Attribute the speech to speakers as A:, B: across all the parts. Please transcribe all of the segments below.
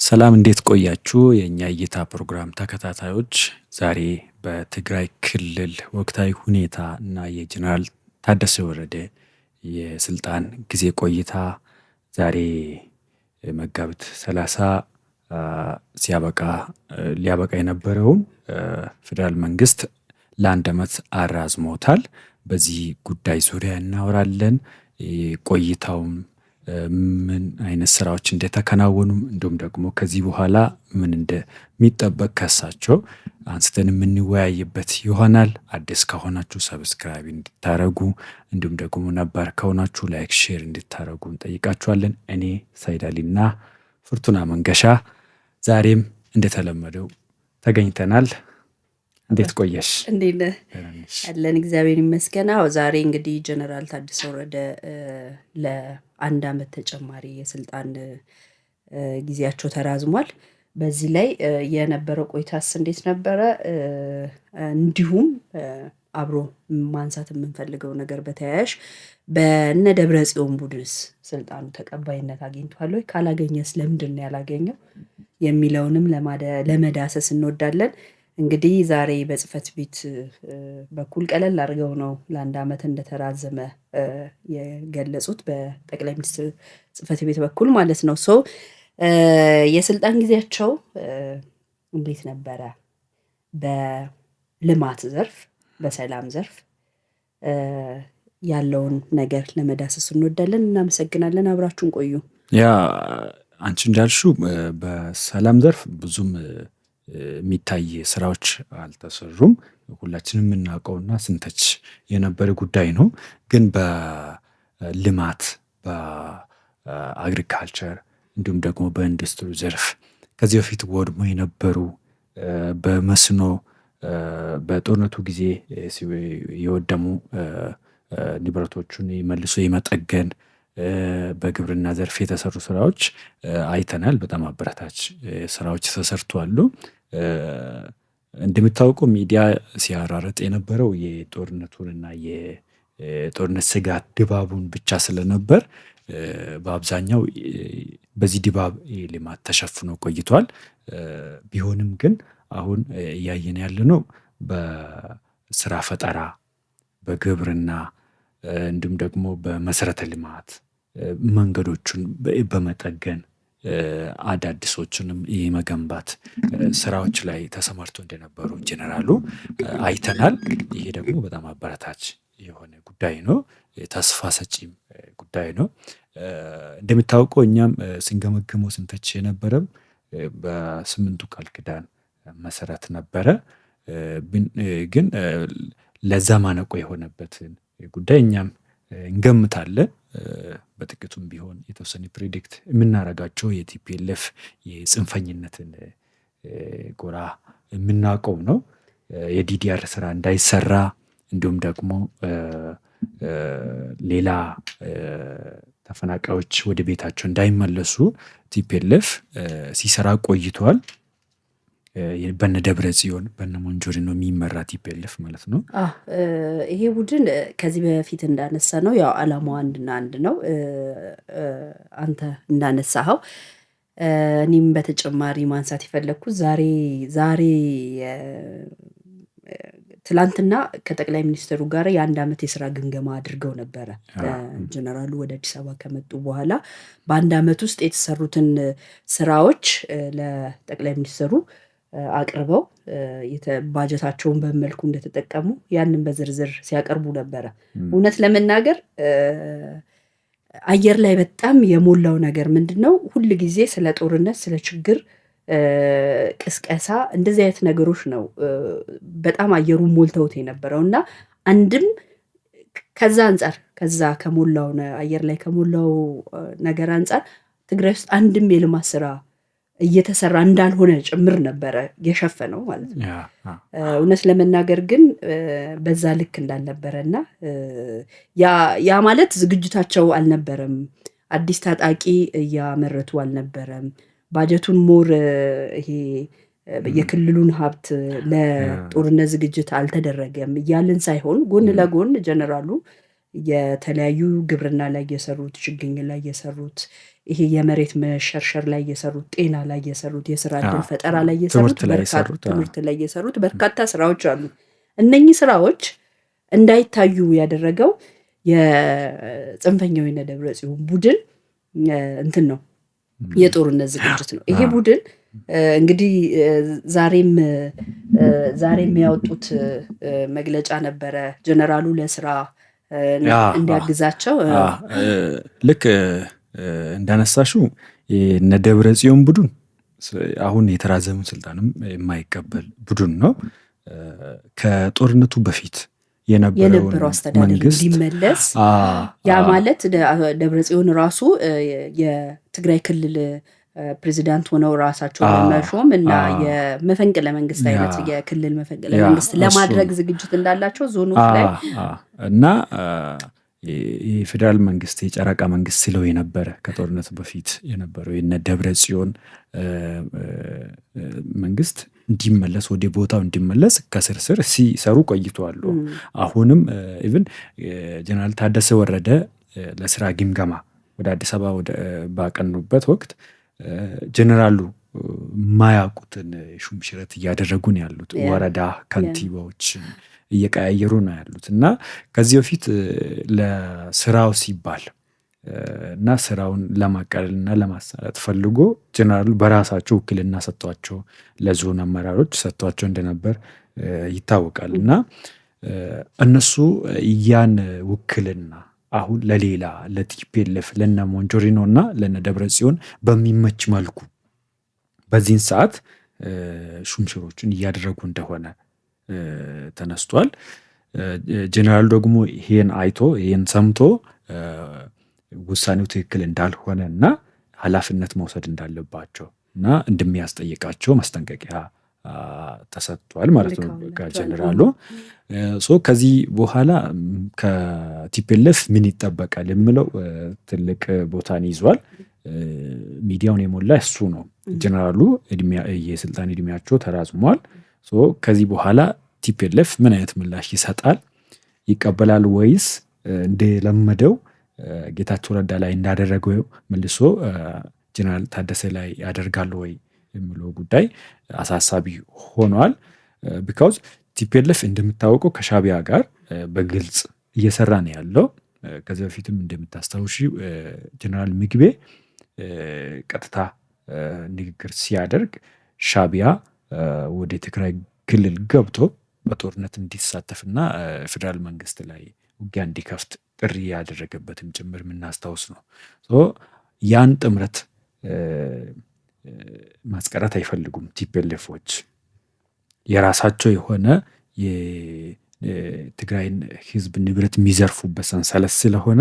A: ሰላም እንዴት ቆያችሁ? የእኛ እይታ ፕሮግራም ተከታታዮች ዛሬ በትግራይ ክልል ወቅታዊ ሁኔታ እና የጀነራል ታደሰ ወረደ የስልጣን ጊዜ ቆይታ ዛሬ መጋቢት 30 ሲያበቃ ሊያበቃ የነበረውን ፌዴራል መንግስት ለአንድ ዓመት አራዝሞታል። በዚህ ጉዳይ ዙሪያ እናወራለን። ቆይታውም ምን አይነት ስራዎች እንደተከናወኑም እንዲሁም ደግሞ ከዚህ በኋላ ምን እንደሚጠበቅ ከሳቸው አንስተን የምንወያይበት ይሆናል። አዲስ ከሆናችሁ ሰብስክራይብ እንድታረጉ እንዲሁም ደግሞ ነባር ከሆናችሁ ላይክ፣ ሼር እንድታረጉ እንጠይቃችኋለን። እኔ ሰይድ አሊና ፍርቱና መንገሻ ዛሬም እንደተለመደው ተገኝተናል። እንዴት ቆየሽ?
B: እንዴት ነህ? አለን እግዚአብሔር ይመስገን። አዎ ዛሬ እንግዲህ ጀነራል ታደሰ ወረደ ለአንድ ዓመት ተጨማሪ የስልጣን ጊዜያቸው ተራዝሟል። በዚህ ላይ የነበረው ቆይታስ እንዴት ነበረ? እንዲሁም አብሮ ማንሳት የምንፈልገው ነገር በተያያዥ በእነ ደብረጽዮን ቡድንስ ስልጣኑ ተቀባይነት አግኝቷል ወይ? ካላገኘስ ለምንድን ነው ያላገኘው የሚለውንም ለመዳሰስ እንወዳለን። እንግዲህ ዛሬ በጽህፈት ቤት በኩል ቀለል አድርገው ነው ለአንድ ዓመት እንደተራዘመ የገለጹት፣ በጠቅላይ ሚኒስትር ጽህፈት ቤት በኩል ማለት ነው። የስልጣን ጊዜያቸው እንዴት ነበረ? በልማት ዘርፍ፣ በሰላም ዘርፍ ያለውን ነገር ለመዳሰስ እንወዳለን። እናመሰግናለን። አብራችሁን ቆዩ።
A: ያ አንቺ እንዳልሽው በሰላም ዘርፍ ብዙም የሚታይ ስራዎች አልተሰሩም። ሁላችንም የምናውቀውና ስንተች የነበረ ጉዳይ ነው። ግን በልማት በአግሪካልቸር እንዲሁም ደግሞ በኢንዱስትሪ ዘርፍ ከዚህ በፊት ወድሞ የነበሩ በመስኖ በጦርነቱ ጊዜ የወደሙ ንብረቶቹን መልሶ የመጠገን በግብርና ዘርፍ የተሰሩ ስራዎች አይተናል። በጣም አበረታች ስራዎች ተሰርተዋል። እንደሚታወቀው ሚዲያ ሲያራርጥ የነበረው የጦርነቱንና የጦርነት ስጋት ድባቡን ብቻ ስለነበር በአብዛኛው በዚህ ድባብ ልማት ተሸፍኖ ቆይቷል። ቢሆንም ግን አሁን እያየን ያለነው በስራ ፈጠራ፣ በግብርና እንዲሁም ደግሞ በመሰረተ ልማት መንገዶቹን በመጠገን አዳዲሶቹንም የመገንባት ስራዎች ላይ ተሰማርቶ እንደነበሩ ጀነራሉ አይተናል። ይሄ ደግሞ በጣም አበረታች የሆነ ጉዳይ ነው። ተስፋ ሰጪም ጉዳይ ነው። እንደሚታወቀው እኛም ስንገመግመው ስንተች የነበረም በስምንቱ ቃል ኪዳን መሰረት ነበረ። ግን ለዛ ማነቆ የሆነበትን ጉዳይ እኛም እንገምታለን። በጥቂቱም ቢሆን የተወሰነ ፕሬዲክት የምናደርጋቸው የቲፒኤልኤፍ የጽንፈኝነትን ጎራ የምናውቀው ነው። የዲዲአር ስራ እንዳይሰራ እንዲሁም ደግሞ ሌላ ተፈናቃዮች ወደ ቤታቸው እንዳይመለሱ ቲፒኤልኤፍ ሲሰራ ቆይቷል። በነ ደብረጽዮን በነ ሞንጆሪኖ የሚመራ ቲፒኤልኤፍ ማለት ነው።
B: ይሄ ቡድን ከዚህ በፊት እንዳነሳ ነው ያው ዓላማው አንድና አንድ ነው። አንተ እንዳነሳኸው እኔም በተጨማሪ ማንሳት የፈለግኩት ዛሬ ትላንትና ከጠቅላይ ሚኒስትሩ ጋር የአንድ ዓመት የስራ ግምገማ አድርገው ነበረ። ጀነራሉ ወደ አዲስ አበባ ከመጡ በኋላ በአንድ ዓመት ውስጥ የተሰሩትን ስራዎች ለጠቅላይ ሚኒስትሩ አቅርበው ባጀታቸውን በመልኩ እንደተጠቀሙ ያንን በዝርዝር ሲያቀርቡ ነበረ። እውነት ለመናገር አየር ላይ በጣም የሞላው ነገር ምንድነው? ሁል ጊዜ ስለ ጦርነት፣ ስለ ችግር ቅስቀሳ እንደዚህ አይነት ነገሮች ነው በጣም አየሩን ሞልተውት የነበረው እና አንድም ከዛ አንፃር ከዛ ከሞላው አየር ላይ ከሞላው ነገር አንፃር ትግራይ ውስጥ አንድም የልማት ስራ እየተሰራ እንዳልሆነ ጭምር ነበረ የሸፈነው ማለት ነው። እውነት ለመናገር ግን በዛ ልክ እንዳልነበረ እና ያ ማለት ዝግጅታቸው አልነበረም። አዲስ ታጣቂ እያመረቱ አልነበረም። ባጀቱን ሞር ይሄ የክልሉን ሀብት ለጦርነት ዝግጅት አልተደረገም እያልን ሳይሆን ጎን ለጎን ጀነራሉ የተለያዩ ግብርና ላይ የሰሩት፣ ችግኝ ላይ የሰሩት፣ ይሄ የመሬት መሸርሸር ላይ የሰሩት፣ ጤና ላይ የሰሩት፣ የስራ ዕድል ፈጠራ ላይ የሰሩት፣ ትምህርት ላይ የሰሩት በርካታ ስራዎች አሉ። እነኚህ ስራዎች እንዳይታዩ ያደረገው የጽንፈኛው የደብረጽዮን ቡድን እንትን ነው፣ የጦርነት ዝግጅት ነው። ይሄ ቡድን እንግዲህ ዛሬም ያወጡት መግለጫ ነበረ ጀነራሉ ለስራ እንዲያግዛቸው።
A: ልክ እንዳነሳሽው እነ ደብረጽዮን ቡድን አሁን የተራዘሙ ስልጣንም የማይቀበል ቡድን ነው። ከጦርነቱ በፊት የነበረው
B: አስተዳደር እንዲመለስ ያ ማለት ደብረጽዮን ራሱ የትግራይ ክልል ፕሬዚዳንት ሆነው ራሳቸውን ለመሾም እና የመፈንቅለ መንግስት አይነት የክልል መፈንቅለ መንግስት ለማድረግ ዝግጅት እንዳላቸው ዞኖች ላይ
A: እና የፌዴራል መንግስት የጨረቃ መንግስት ሲለው የነበረ ከጦርነቱ በፊት የነበረው የነ ደብረጽዮን መንግስት እንዲመለስ ወደ ቦታው እንዲመለስ ከስር ሲሰሩ ቆይተዋል። አሁንም ኢቭን ጀነራል ታደሰ ወረደ ለስራ ግምገማ ወደ አዲስ አበባ ባቀኑበት ወቅት ጀነራሉ ማያውቁትን ሹም ሽረት እያደረጉ ነው ያሉት። ወረዳ ከንቲባዎች እየቀያየሩ ነው ያሉት እና ከዚህ በፊት ለስራው ሲባል እና ስራውን ለማቃለል እና ለማሳለጥ ፈልጎ ጀነራሉ በራሳቸው ውክልና ሰጥቷቸው ለዞን አመራሮች ሰጥቷቸው እንደነበር ይታወቃል። እና እነሱ ያን ውክልና አሁን ለሌላ ለቲፒኤልኤፍ ለነ ሞንጆሪኖ እና ለነ ደብረጽዮን በሚመች መልኩ በዚህን ሰዓት ሹምሽሮችን እያደረጉ እንደሆነ ተነስቷል። ጀነራሉ ደግሞ ይሄን አይቶ ይሄን ሰምቶ ውሳኔው ትክክል እንዳልሆነ እና ኃላፊነት መውሰድ እንዳለባቸው እና እንደሚያስጠይቃቸው ማስጠንቀቂያ ተሰጥቷል ማለት ነው ከጀነራሉ። ከዚህ በኋላ ከቲፒኤልኤፍ ምን ይጠበቃል የሚለው ትልቅ ቦታን ይዟል። ሚዲያውን የሞላ እሱ ነው። ጀነራሉ የስልጣን እድሜያቸው ተራዝሟል። ከዚህ በኋላ ቲፒኤልኤፍ ምን አይነት ምላሽ ይሰጣል? ይቀበላል ወይስ እንደለመደው ጌታቸው ረዳ ላይ እንዳደረገው መልሶ ጀነራል ታደሰ ላይ ያደርጋሉ ወይ የሚለው ጉዳይ አሳሳቢ ሆኗል። ቢካውዝ ቲፒኤልኤፍ እንደምታወቀው ከሻቢያ ጋር በግልጽ እየሰራ ነው ያለው። ከዚህ በፊትም እንደምታስታውሺ ጀነራል ምግቤ ቀጥታ ንግግር ሲያደርግ ሻቢያ ወደ ትግራይ ክልል ገብቶ በጦርነት እንዲሳተፍና ፌዴራል መንግስት ላይ ውጊያ እንዲከፍት ጥሪ ያደረገበትም ጭምር የምናስታውስ ነው። ያን ጥምረት ማስቀረት አይፈልጉም ቲፒኤልኤፎች። የራሳቸው የሆነ የትግራይን ህዝብ ንብረት የሚዘርፉበት ሰንሰለት ስለሆነ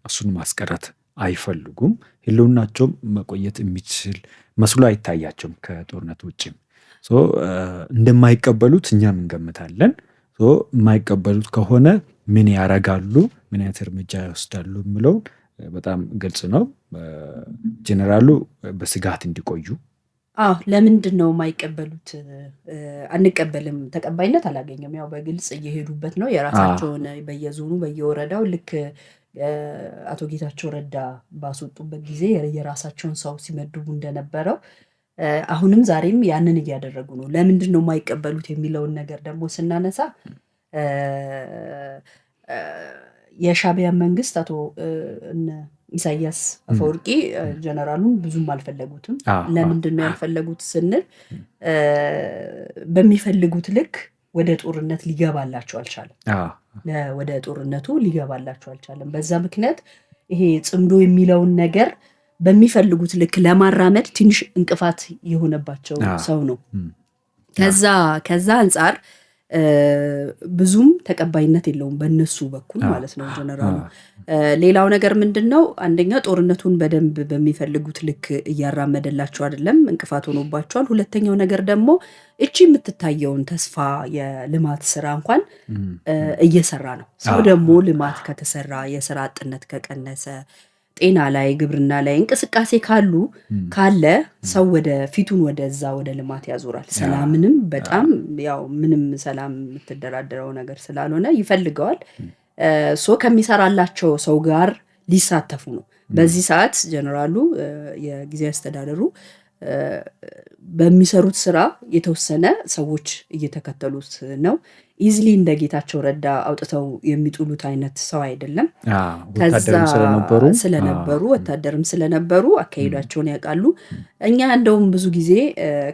A: እሱን ማስቀረት አይፈልጉም። ህልውናቸውም መቆየት የሚችል መስሎ አይታያቸውም። ከጦርነት ውጭም እንደማይቀበሉት እኛም እንገምታለን። የማይቀበሉት ከሆነ ምን ያረጋሉ፣ ምን አይነት እርምጃ ይወስዳሉ የሚለውን በጣም ግልጽ ነው። ጀነራሉ በስጋት እንዲቆዩ
B: ለምንድን ነው የማይቀበሉት? አንቀበልም፣ ተቀባይነት አላገኘም። ያው በግልጽ እየሄዱበት ነው የራሳቸውን በየዞኑ በየወረዳው ልክ አቶ ጌታቸው ረዳ ባስወጡበት ጊዜ የራሳቸውን ሰው ሲመድቡ እንደነበረው አሁንም ዛሬም ያንን እያደረጉ ነው። ለምንድን ነው የማይቀበሉት የሚለውን ነገር ደግሞ ስናነሳ የሻቢያ መንግስት አቶ ኢሳያስ አፈወርቂ ጀነራሉን ብዙም አልፈለጉትም። ለምንድን ነው ያልፈለጉት ስንል በሚፈልጉት ልክ ወደ ጦርነት ሊገባላቸው አልቻለም። ወደ ጦርነቱ ሊገባላቸው አልቻለም። በዛ ምክንያት ይሄ ጽምዶ የሚለውን ነገር በሚፈልጉት ልክ ለማራመድ ትንሽ እንቅፋት የሆነባቸው ሰው ነው። ከዛ አንጻር ብዙም ተቀባይነት የለውም በእነሱ በኩል ማለት ነው ጀነራሉ። ሌላው ነገር ምንድነው? አንደኛ ጦርነቱን በደንብ በሚፈልጉት ልክ እያራመደላቸው አይደለም፣ እንቅፋት ሆኖባቸዋል። ሁለተኛው ነገር ደግሞ እቺ የምትታየውን ተስፋ የልማት ስራ እንኳን እየሰራ ነው። ሰው ደግሞ ልማት ከተሰራ፣ የስራ አጥነት ከቀነሰ፣ ጤና ላይ ግብርና ላይ እንቅስቃሴ ካለ ሰው ወደ ፊቱን ወደዛ ወደ ልማት ያዞራል። ሰላምንም በጣም ያው ምንም ሰላም የምትደራደረው ነገር ስላልሆነ ይፈልገዋል። ከሚሰራላቸው ሰው ጋር ሊሳተፉ ነው። በዚህ ሰዓት ጀነራሉ የጊዜያዊ አስተዳደሩ በሚሰሩት ስራ የተወሰነ ሰዎች እየተከተሉት ነው። ኢዝሊ እንደ ጌታቸው ረዳ አውጥተው የሚጥሉት አይነት ሰው አይደለም። ስለነበሩ ወታደርም ስለነበሩ አካሄዳቸውን ያውቃሉ። እኛ እንደውም ብዙ ጊዜ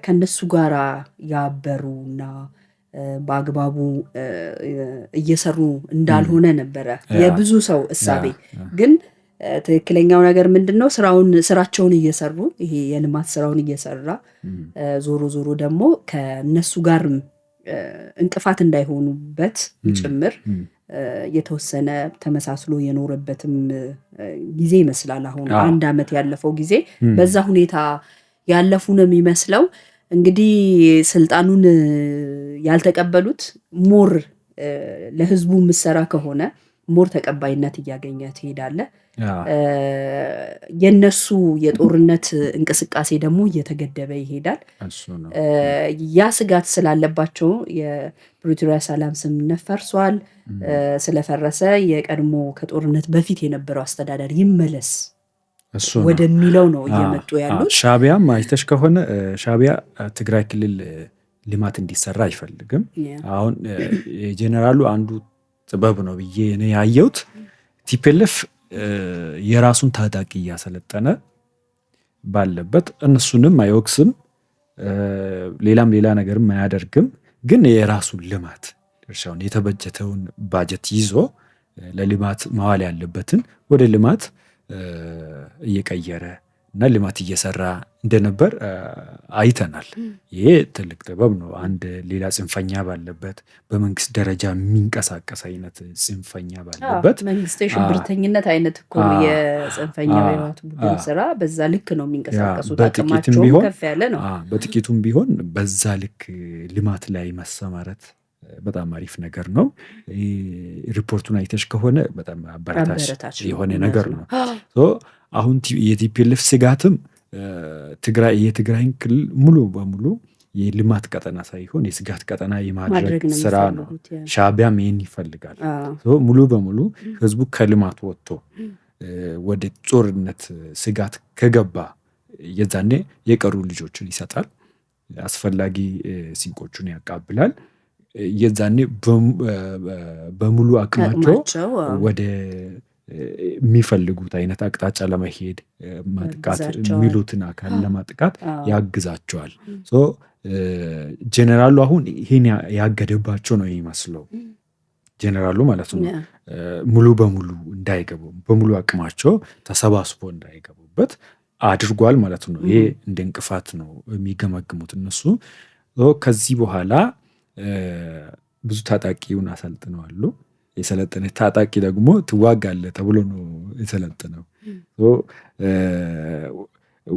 B: ከነሱ ጋራ ያበሩና በአግባቡ እየሰሩ እንዳልሆነ ነበረ የብዙ ሰው እሳቤ። ግን ትክክለኛው ነገር ምንድነው? ስራቸውን እየሰሩ ይሄ የልማት ስራውን እየሰራ ዞሮ ዞሮ ደግሞ ከነሱ ጋር እንቅፋት እንዳይሆኑበት ጭምር የተወሰነ ተመሳስሎ የኖረበትም ጊዜ ይመስላል። አሁን 1 ዓመት ያለፈው ጊዜ በዛ ሁኔታ ያለፉ ነው የሚመስለው። እንግዲህ ስልጣኑን ያልተቀበሉት ሞር ለህዝቡ ምሰራ ከሆነ ሞር ተቀባይነት እያገኘ ትሄዳለህ። የነሱ የጦርነት እንቅስቃሴ ደግሞ እየተገደበ ይሄዳል። ያ ስጋት ስላለባቸው የፕሪቶሪያ ሰላም ስምምነት ፈርሷል። ስለፈረሰ የቀድሞ ከጦርነት በፊት የነበረው አስተዳደር ይመለስ ወደሚለው ነው እየመጡ ያሉት።
A: ሻዕቢያም አይተሽ ከሆነ ሻዕቢያ ትግራይ ክልል ልማት እንዲሰራ አይፈልግም። አሁን የጄኔራሉ አንዱ ጥበብ ነው ብዬ እኔ ያየሁት ቲፒኤልኤፍ የራሱን ታጣቂ እያሰለጠነ ባለበት እነሱንም አይወቅስም፣ ሌላ ነገርም አያደርግም። ግን የራሱን ልማት እርሻውን የተበጀተውን ባጀት ይዞ ለልማት ማዋል ያለበትን ወደ ልማት እየቀየረ እና ልማት እየሰራ እንደነበር አይተናል። ይሄ ትልቅ ጥበብ ነው። አንድ ሌላ ጽንፈኛ ባለበት በመንግስት ደረጃ የሚንቀሳቀስ አይነት ጽንፈኛ ባለበት
B: መንግስት የሽብርተኝነት አይነት እኮ የጽንፈኛው የህወሓት ቡድን ስራ በዛ ልክ ነው የሚንቀሳቀሱት። አቅማቸውም ከፍ ያለ ነው።
A: በጥቂቱም ቢሆን በዛ ልክ ልማት ላይ መሰማረት በጣም አሪፍ ነገር ነው። ሪፖርቱን አይተሽ ከሆነ በጣም አበረታች የሆነ ነገር ነው። አሁን የቲፒኤልኤፍ ስጋትም የትግራይን ክልል ሙሉ በሙሉ የልማት ቀጠና ሳይሆን የስጋት ቀጠና የማድረግ ስራ ነው። ሻዕቢያም ይህን ይፈልጋል። ሙሉ በሙሉ ህዝቡ ከልማት ወጥቶ ወደ ጦርነት ስጋት ከገባ የዛኔ የቀሩ ልጆችን ይሰጣል፣ አስፈላጊ ሲንቆቹን ያቃብላል። የዛኔ በሙሉ አቅማቸው ወደ የሚፈልጉት አይነት አቅጣጫ ለመሄድ ማጥቃት የሚሉትን አካል ለማጥቃት ያግዛቸዋል። ጄኔራሉ አሁን ይህን ያገደባቸው ነው የሚመስለው። ጄኔራሉ ማለት ነው ሙሉ በሙሉ እንዳይገቡ በሙሉ አቅማቸው ተሰባስቦ እንዳይገቡበት አድርጓል ማለት ነው። ይሄ እንደ እንቅፋት ነው የሚገመግሙት እነሱ። ከዚህ በኋላ ብዙ ታጣቂውን አሰልጥነዋሉ። የሰለጠነ ታጣቂ ደግሞ ትዋጋለህ ተብሎ ነው የሰለጠነው።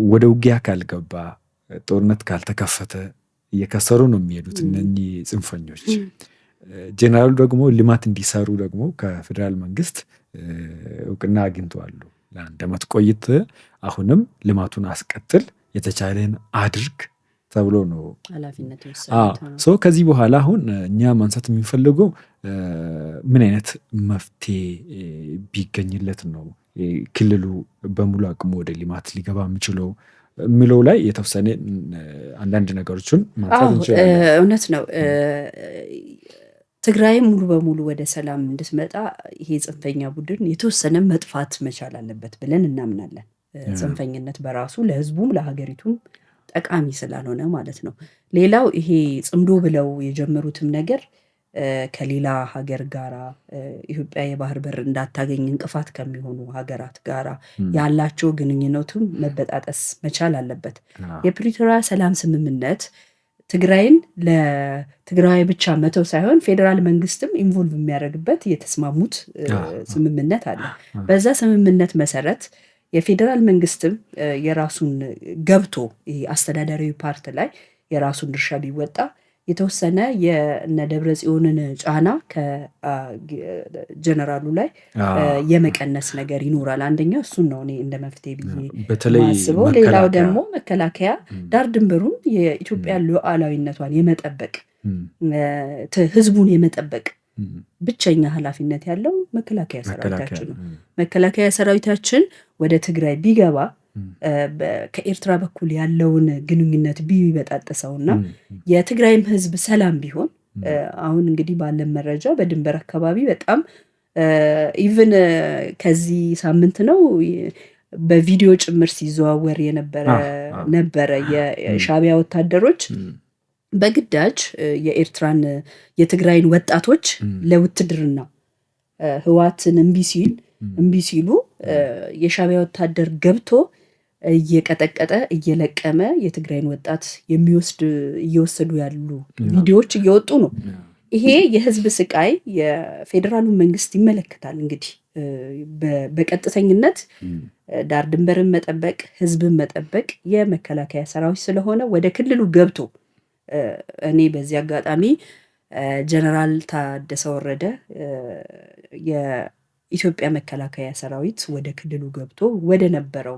A: ወደ ውጊያ ካልገባ ጦርነት ካልተከፈተ እየከሰሩ ነው የሚሄዱት እነኚህ ጽንፈኞች። ጄኔራሉ ደግሞ ልማት እንዲሰሩ ደግሞ ከፌዴራል መንግስት እውቅና አግኝተዋሉ። ለ1 ዓመት ቆይት አሁንም ልማቱን አስቀጥል፣ የተቻለን አድርግ ተብሎ ነው
B: ኃላፊነት የወሰዱት።
A: ከዚህ በኋላ አሁን እኛ ማንሳት የሚፈልገው ምን አይነት መፍትሄ ቢገኝለት ነው ክልሉ በሙሉ አቅሙ ወደ ልማት ሊገባ የሚችለው የሚለው ላይ የተወሰነ አንዳንድ ነገሮችን ማንሳት እንችላለን።
B: እውነት ነው። ትግራይ ሙሉ በሙሉ ወደ ሰላም እንድትመጣ ይሄ ጽንፈኛ ቡድን የተወሰነ መጥፋት መቻል አለበት ብለን እናምናለን። ጽንፈኝነት በራሱ ለህዝቡም ለሀገሪቱም ጠቃሚ ስላልሆነ ማለት ነው። ሌላው ይሄ ጽምዶ ብለው የጀመሩትም ነገር ከሌላ ሀገር ጋራ ኢትዮጵያ የባህር በር እንዳታገኝ እንቅፋት ከሚሆኑ ሀገራት ጋራ ያላቸው ግንኙነቱም መበጣጠስ መቻል አለበት። የፕሪቶሪያ ሰላም ስምምነት ትግራይን ለትግራይ ብቻ መተው ሳይሆን ፌዴራል መንግስትም ኢንቮልቭ የሚያደርግበት የተስማሙት ስምምነት አለ። በዛ ስምምነት መሰረት የፌዴራል መንግስትም የራሱን ገብቶ አስተዳዳሪው ፓርት ላይ የራሱን ድርሻ ቢወጣ የተወሰነ የነ ደብረጽዮንን ጫና ከጀነራሉ ላይ የመቀነስ ነገር ይኖራል። አንደኛው እሱን ነው እኔ እንደ መፍትሄ ብዬ ማስበው። ሌላው ደግሞ መከላከያ ዳር ድንበሩን የኢትዮጵያ ሉዓላዊነቷን የመጠበቅ ህዝቡን የመጠበቅ ብቸኛ ኃላፊነት ያለው መከላከያ ሰራዊታችን ነው። መከላከያ ሰራዊታችን ወደ ትግራይ ቢገባ ከኤርትራ በኩል ያለውን ግንኙነት ቢበጣጠሰውና የትግራይም ህዝብ ሰላም ቢሆን አሁን እንግዲህ ባለን መረጃ በድንበር አካባቢ በጣም ኢቭን ከዚህ ሳምንት ነው በቪዲዮ ጭምር ሲዘዋወር ነበረ የሻዕቢያ ወታደሮች በግዳጅ የትግራይን ወጣቶች ለውትድርና ህወሓትን እምቢ ሲሉ የሻዕቢያ ወታደር ገብቶ እየቀጠቀጠ እየለቀመ የትግራይን ወጣት እየወሰዱ ያሉ ቪዲዮዎች እየወጡ ነው። ይሄ የህዝብ ስቃይ የፌዴራሉ መንግስት ይመለከታል። እንግዲህ በቀጥተኝነት ዳር ድንበርን መጠበቅ፣ ህዝብን መጠበቅ የመከላከያ ሰራዊት ስለሆነ ወደ ክልሉ ገብቶ እኔ በዚህ አጋጣሚ ጀነራል ታደሰ ወረደ የኢትዮጵያ መከላከያ ሰራዊት ወደ ክልሉ ገብቶ ወደ ነበረው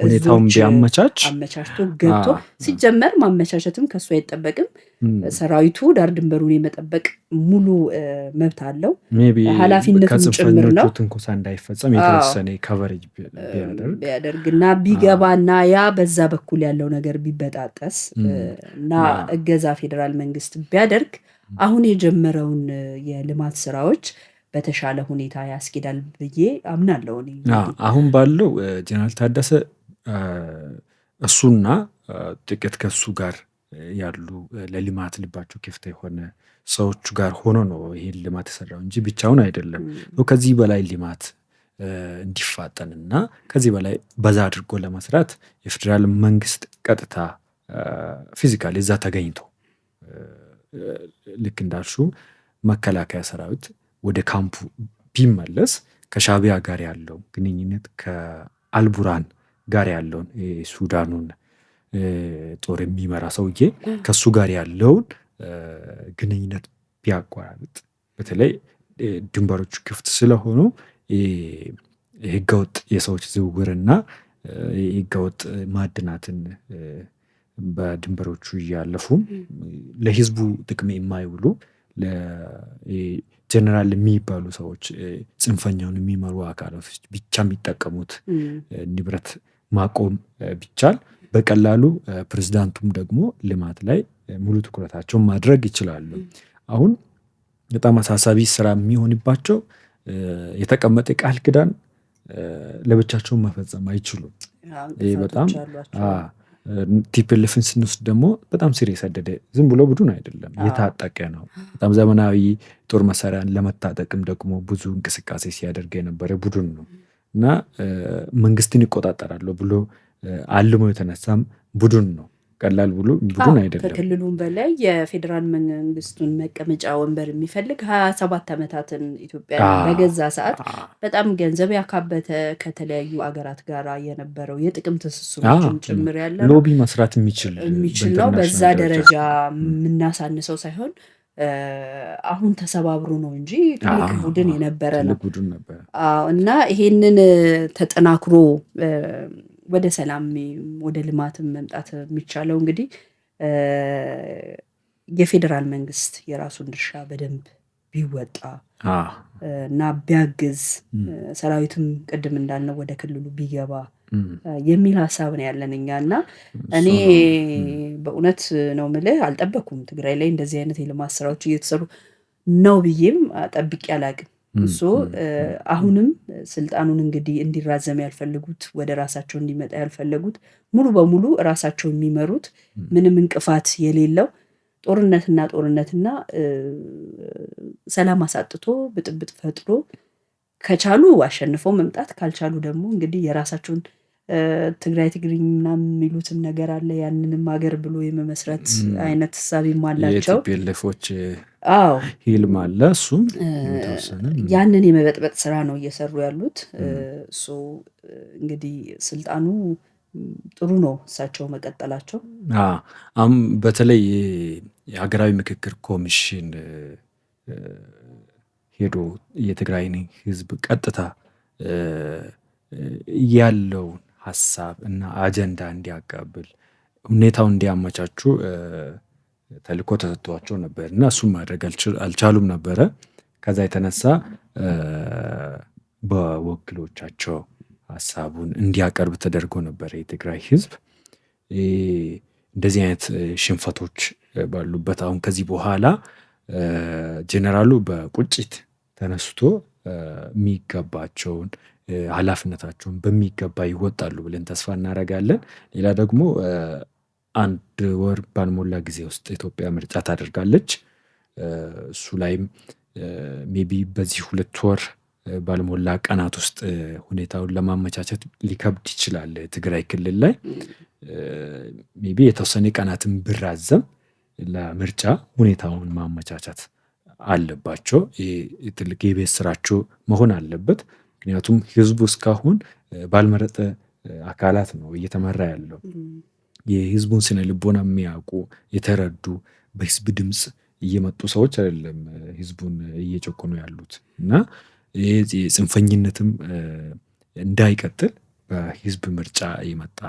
A: ሁኔታውን
B: አመቻችቶ ገብቶ ሲጀመር ማመቻቸትም ከሱ አይጠበቅም። ሰራዊቱ ዳር ድንበሩን የመጠበቅ ሙሉ መብት አለው። ኃላፊነቱም ጭምር ነው።
A: ትንኮሳ እንዳይፈጸም የተወሰነ ከቨሬጅ
B: ቢያደርግና ቢገባና ያ በዛ በኩል ያለው ነገር ቢበጣጠስ እና እገዛ ፌዴራል መንግስት ቢያደርግ አሁን የጀመረውን የልማት ስራዎች በተሻለ ሁኔታ ያስኬዳል ብዬ አምናለሁ።
A: አሁን ባለው ጀነራል ታደሰ እሱና ጥቂት ከሱ ጋር ያሉ ለልማት ልባቸው ክፍት የሆነ ሰዎቹ ጋር ሆኖ ነው ይሄን ልማት የሰራው እንጂ ብቻውን አይደለም። ከዚህ በላይ ልማት እንዲፋጠንና ከዚህ በላይ በዛ አድርጎ ለመስራት የፌዴራል መንግስት ቀጥታ ፊዚካሊ እዛ ተገኝቶ ልክ እንዳልሽው መከላከያ ሰራዊት ወደ ካምፑ ቢመለስ ከሻዕቢያ ጋር ያለው ግንኙነት ከአልቡራን ጋር ያለውን ሱዳኑን ጦር የሚመራ ሰውዬ ከሱ ጋር ያለውን ግንኙነት ቢያቋርጥ፣ በተለይ ድንበሮቹ ክፍት ስለሆኑ ህገወጥ የሰዎች ዝውውርና ህገወጥ ማዕድናትን በድንበሮቹ እያለፉ ለህዝቡ ጥቅም የማይውሉ ጀነራል የሚባሉ ሰዎች ጽንፈኛውን የሚመሩ አካላቶች ብቻ የሚጠቀሙት ንብረት ማቆም ቢቻል በቀላሉ ፕሬዝዳንቱም ደግሞ ልማት ላይ ሙሉ ትኩረታቸውን ማድረግ ይችላሉ። አሁን በጣም አሳሳቢ ስራ የሚሆንባቸው የተቀመጠ ቃል ኪዳን ለብቻቸውን መፈጸም አይችሉም። በጣም ቲፒኤልኤፍን ስንወስድ ደግሞ በጣም ስር የሰደደ ዝም ብሎ ቡድን አይደለም፣ የታጠቀ ነው። በጣም ዘመናዊ ጦር መሳሪያን ለመታጠቅም ደግሞ ብዙ እንቅስቃሴ ሲያደርግ የነበረ ቡድን ነው እና መንግስትን ይቆጣጠራለሁ ብሎ አልሞ የተነሳም ቡድን ነው። ቀላል ቡድን አይደለም።
B: ከክልሉም በላይ የፌዴራል መንግስቱን መቀመጫ ወንበር የሚፈልግ 27 ዓመታትን ኢትዮጵያ በገዛ ሰዓት በጣም ገንዘብ ያካበተ ከተለያዩ አገራት ጋር የነበረው የጥቅም ትስስሮችን ጭምር ያለ
A: ሎቢ መስራት የሚችል
B: ነው። በዛ ደረጃ የምናሳንሰው ሳይሆን አሁን ተሰባብሮ ነው እንጂ ትልቅ ቡድን የነበረ ነው እና ይሄንን ተጠናክሮ ወደ ሰላም ወደ ልማትም መምጣት የሚቻለው እንግዲህ የፌዴራል መንግስት የራሱን ድርሻ በደንብ ቢወጣ እና ቢያግዝ፣ ሰራዊቱም ቅድም እንዳልነው ወደ ክልሉ ቢገባ የሚል ሀሳብ ነው ያለን እኛ እና እኔ በእውነት ነው የምልህ አልጠበኩም ትግራይ ላይ እንደዚህ አይነት የልማት ስራዎች እየተሰሩ ነው ብዬም ጠብቄ አላቅም። እሱ አሁንም ስልጣኑን እንግዲህ እንዲራዘም ያልፈለጉት ወደ ራሳቸው እንዲመጣ ያልፈለጉት ሙሉ በሙሉ ራሳቸው የሚመሩት ምንም እንቅፋት የሌለው ጦርነትና ሰላም አሳጥቶ ብጥብጥ ፈጥሮ ከቻሉ አሸንፈው መምጣት፣ ካልቻሉ ደግሞ እንግዲህ የራሳቸውን ትግራይ ትግርኝ ምናምን የሚሉትም ነገር አለ። ያንንም ሀገር ብሎ የመመስረት አይነት ሀሳብም አላቸው።
A: የቲፒኤልኤፎች ሂልም አለ። እሱም
B: ያንን የመበጥበጥ ስራ ነው እየሰሩ ያሉት። እሱ እንግዲህ ስልጣኑ ጥሩ ነው እሳቸው መቀጠላቸው።
A: በተለይ የሀገራዊ ምክክር ኮሚሽን ሄዶ የትግራይን ህዝብ ቀጥታ ያለውን ሀሳብ እና አጀንዳ እንዲያቀብል ሁኔታው እንዲያመቻቹ ተልእኮ ተሰጥቷቸው ነበር እና እሱም ማድረግ አልቻሉም ነበረ። ከዛ የተነሳ በወኪሎቻቸው ሀሳቡን እንዲያቀርብ ተደርጎ ነበር የትግራይ ህዝብ። እንደዚህ አይነት ሽንፈቶች ባሉበት አሁን ከዚህ በኋላ ጀነራሉ በቁጭት ተነስቶ የሚገባቸውን ኃላፊነታቸውን በሚገባ ይወጣሉ ብለን ተስፋ እናደርጋለን። ሌላ ደግሞ 1 ወር ባልሞላ ጊዜ ውስጥ ኢትዮጵያ ምርጫ ታደርጋለች። እሱ ላይም ሜቢ በዚህ 2 ወር ባልሞላ ቀናት ውስጥ ሁኔታውን ለማመቻቸት ሊከብድ ይችላል። ትግራይ ክልል ላይ ሜቢ የተወሰነ ቀናትን ቢራዘም ለምርጫ ሁኔታውን ማመቻቸት አለባቸው። ይሄ ትልቅ የቤት ስራቸው መሆን አለበት። ምክንያቱም ህዝቡ እስካሁን ባልመረጠ አካላት ነው እየተመራ ያለው። የህዝቡን ስነ ልቦና የሚያውቁ የተረዱ በህዝብ ድምፅ እየመጡ ሰዎች አይደለም ህዝቡን እየጨቆኑ ያሉት እና ይሄ ጽንፈኝነትም እንዳይቀጥል በህዝብ ምርጫ የመጣ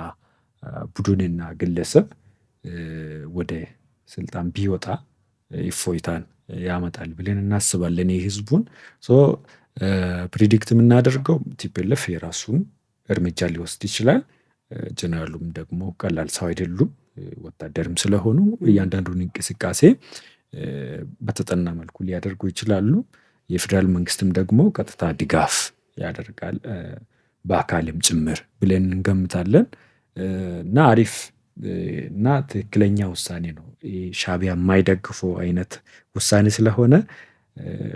A: ቡድንና ግለሰብ ወደ ስልጣን ቢወጣ እፎይታን ያመጣል ብለን እናስባለን። የህዝቡን ፕሪዲክት የምናደርገው ቲፒኤልኤፍ የራሱን እርምጃ ሊወስድ ይችላል። ጀነራሉም ደግሞ ቀላል ሰው አይደሉም። ወታደርም ስለሆኑ እያንዳንዱን እንቅስቃሴ በተጠና መልኩ ሊያደርጉ ይችላሉ። የፌዴራል መንግስትም ደግሞ ቀጥታ ድጋፍ ያደርጋል በአካልም ጭምር ብለን እንገምታለን። እና አሪፍ እና ትክክለኛ ውሳኔ ነው። ሻዕቢያ የማይደግፈው አይነት ውሳኔ ስለሆነ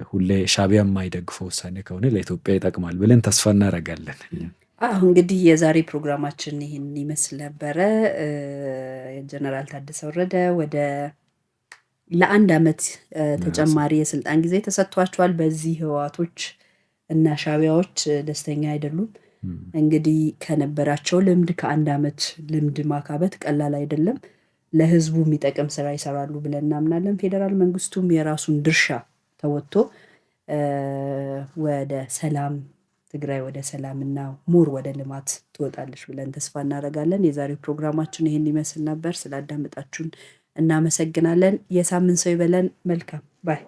A: ሁሌ ሻዕቢያ የማይደግፈው ውሳኔ ከሆነ ለኢትዮጵያ ይጠቅማል ብለን ተስፋ እናደርጋለን።
B: እንግዲህ የዛሬ ፕሮግራማችን ይህን ይመስል ነበረ። ጀነራል ታደሰ ወረደ ለ1 ዓመት ተጨማሪ የስልጣን ጊዜ ተሰጥቷቸዋል። በዚህ ህወሓቶች እና ሻዕቢያዎች ደስተኛ አይደሉም። እንግዲህ ከነበራቸው ልምድ ከ1 ዓመት ልምድ ማካበት ቀላል አይደለም። ለህዝቡ የሚጠቅም ስራ ይሰራሉ ብለን እናምናለን። ፌዴራል መንግስቱም የራሱን ድርሻ ተወጥቶ ወደ ሰላም ትግራይ ወደ ሰላምና ሞር ወደ ልማት ትወጣለች ብለን ተስፋ እናደርጋለን። የዛሬው ፕሮግራማችን ይህን ይመስል ነበር። ስላዳመጣችሁን እናመሰግናለን። የሳምንት ሰው ይበለን። መልካም ባይ